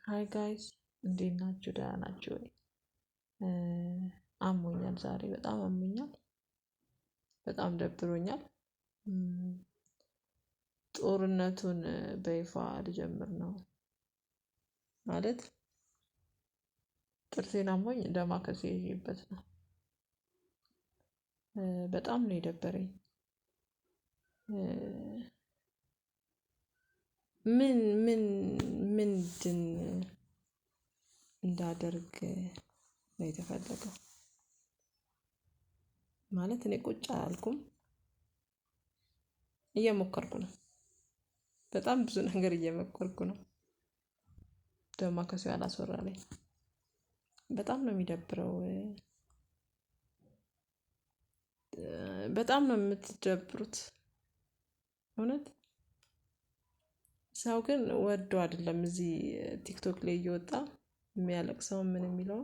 ሃይ ጋይስ እንዴት ናችሁ? ደህና ናችሁ ወይ? አሞኛል ዛሬ በጣም አሞኛል። በጣም ደብሮኛል። ጦርነቱን በይፋ ልጀምር ነው ማለት ጥርሴን አሞኝ ደማከሴ ይዤበት ነው። በጣም ነው የደበረኝ። ምንድን እንዳደርግ ነው የተፈለገው? ማለት እኔ ቁጭ አላልኩም፣ እየሞከርኩ ነው። በጣም ብዙ ነገር እየሞከርኩ ነው። ደማከሴው አላስወራልኝ። በጣም ነው የሚደብረው። በጣም ነው የምትደብሩት እውነት። ሰው ግን ወዶ አይደለም እዚህ ቲክቶክ ላይ እየወጣ የሚያለቅሰው ምን የሚለው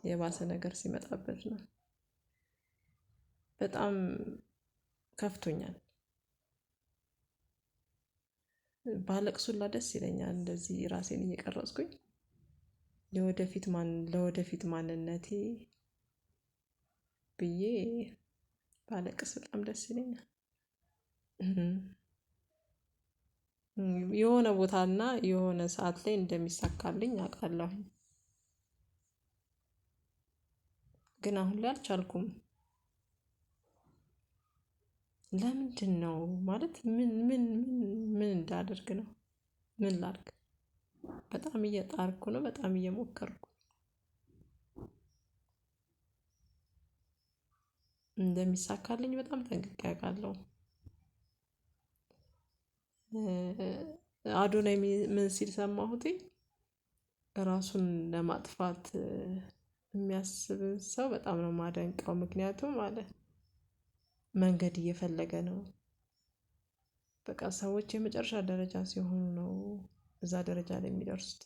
የባሰ ነገር ሲመጣበት ነው። በጣም ከፍቶኛል። ባለቅስ ሁላ ደስ ይለኛል እንደዚህ ራሴን እየቀረጽኩኝ ለወደፊት ማንነቴ ብዬ ባለቅስ በጣም ደስ ይለኛል። የሆነ ቦታና የሆነ ሰዓት ላይ እንደሚሳካልኝ አውቃለሁኝ። ግን አሁን ላይ አልቻልኩም። ለምንድነው ማለት ምን እንዳደርግ ነው? ምን ላድርግ? በጣም እየጣርኩ ነው። በጣም እየሞከርኩ እንደሚሳካልኝ በጣም ጠንቅቄ አውቃለሁ። አዶናይ ምን ሲል ሰማሁት? ራሱን ለማጥፋት የሚያስብን ሰው በጣም ነው የማደንቀው። ምክንያቱም አለ መንገድ እየፈለገ ነው። በቃ ሰዎች የመጨረሻ ደረጃ ሲሆኑ ነው እዛ ደረጃ ላይ የሚደርሱት።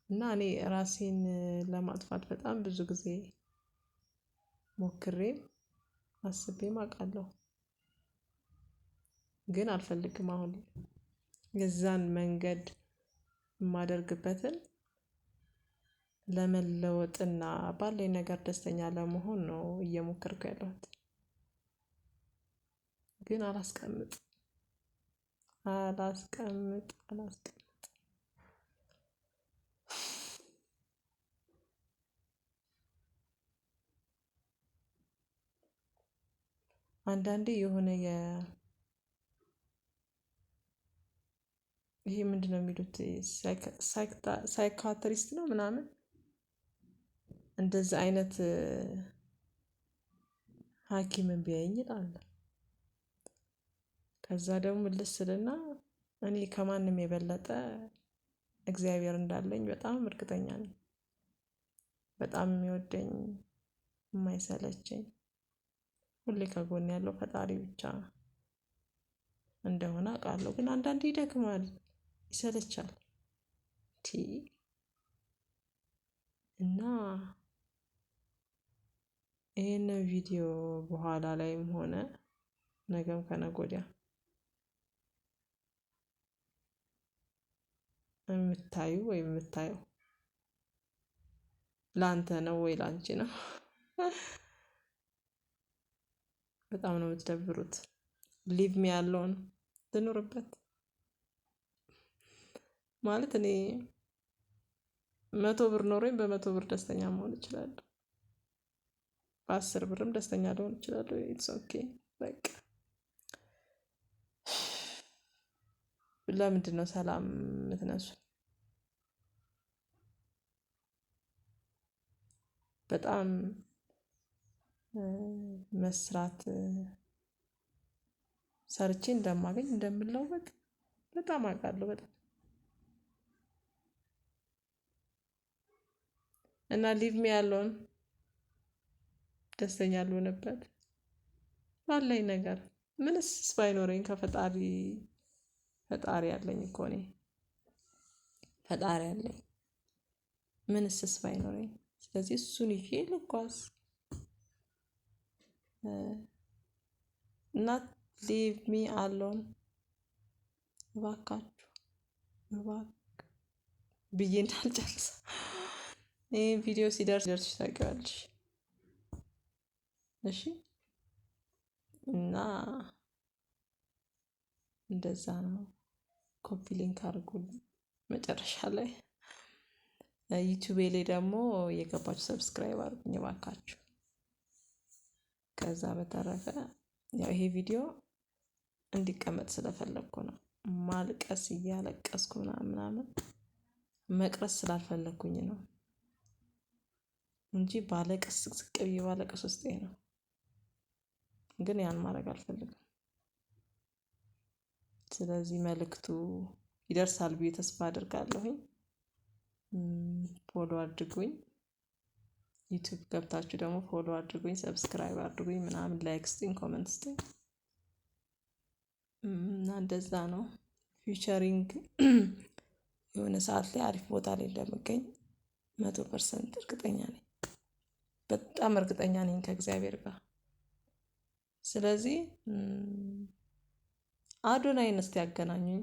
እና እኔ ራሴን ለማጥፋት በጣም ብዙ ጊዜ ሞክሬም አስቤም አውቃለሁ። ግን አልፈልግም። አሁን የዛን መንገድ የማደርግበትን ለመለወጥና ባለኝ ነገር ደስተኛ ለመሆን ነው እየሞከርኩ ያለሁት። ግን አላስቀምጥ አላስቀምጥ አላስቀምጥ አንዳንዴ የሆነ ይሄ ምንድነው የሚሉት ሳይካትሪስት ነው ምናምን እንደዛ አይነት ሐኪምን ቢያየኝ እላለሁ። ከዛ ደግሞ ምልስ ስልና እኔ ከማንም የበለጠ እግዚአብሔር እንዳለኝ በጣም እርግጠኛ ነኝ። በጣም የሚወደኝ የማይሰለቸኝ ሁሌ ከጎን ያለው ፈጣሪ ብቻ እንደሆነ አውቃለሁ። ግን አንዳንዴ ይደክማል፣ ይሰለቻል። እና ይሄንን ቪዲዮ በኋላ ላይም ሆነ ነገም ከነገ ወዲያ የምታዩ ወይም የምታየው ላንተ ነው ወይ ላንቺ ነው? በጣም ነው የምትደብሩት። ሊቭ ሚ ያለውን ልኑርበት ማለት እኔ 100 ብር ኖሮኝ በ100 ብር ደስተኛ መሆን እችላለሁ። በ10 ብርም ደስተኛ ልሆን እችላለሁ። ኢትስ ኦኬ በቃ። ለምንድነው ሰላም የምትነሱን? በጣም መስራት ሰርቼ እንደማገኝ እንደምለወጥ በጣም አውቃለሁ። በጣም እና ሊቭ ሚ ያለውን ደስተኛ ልሆንበት ባለኝ ነገር ምንስ ባይኖረኝ ከፈጣሪ ፈጣሪ አለኝ እኮ እኔ ፈጣሪ አለኝ። ምንስስ ባይኖረኝ ስለዚህ እሱን ይዤ ልጓዝ። እና ሊቭ ሚ አሎን እባካችሁ እባክህ ብዬ እንዳልጨርስ ይህ ቪዲዮ ሲደርስሽ ታውቂዋለሽ። እሺ እና እንደዛ ነው። ኮፒ ሊንክ አድርጉልኝ። መጨረሻ ላይ ዩቲዩቤ ላይ ደግሞ የገባችሁ ሰብስክራይብ አድርጉኝ እባካችሁ። ከዛ በተረፈ ያው ይሄ ቪዲዮ እንዲቀመጥ ስለፈለግኩ ነው። ማልቀስ እያለቀስኩ ምናምን መቅረስ ስላልፈለግኩኝ ነው እንጂ ባለቅስ ስቅስቅ ብዬ ባለቅስ ውስጤ ነው። ግን ያን ማድረግ አልፈልግም። ስለዚህ መልእክቱ ይደርሳል ብዬ ተስፋ አድርጋለሁኝ። ፎሎ አድርጉኝ። ዩቲዩብ ገብታችሁ ደግሞ ፎሎ አድርጉኝ፣ ሰብስክራይብ አድርጉኝ ምናምን፣ ላይክ ስጡኝ፣ ኮመንት ስጡኝ እና እንደዛ ነው። ፊውቸሪንግ የሆነ ሰዓት ላይ አሪፍ ቦታ ላይ እንደምገኝ 100% እርግጠኛ ነኝ። በጣም እርግጠኛ ነኝ ከእግዚአብሔር ጋር። ስለዚህ አዶናይን እስቲ ያገናኙኝ።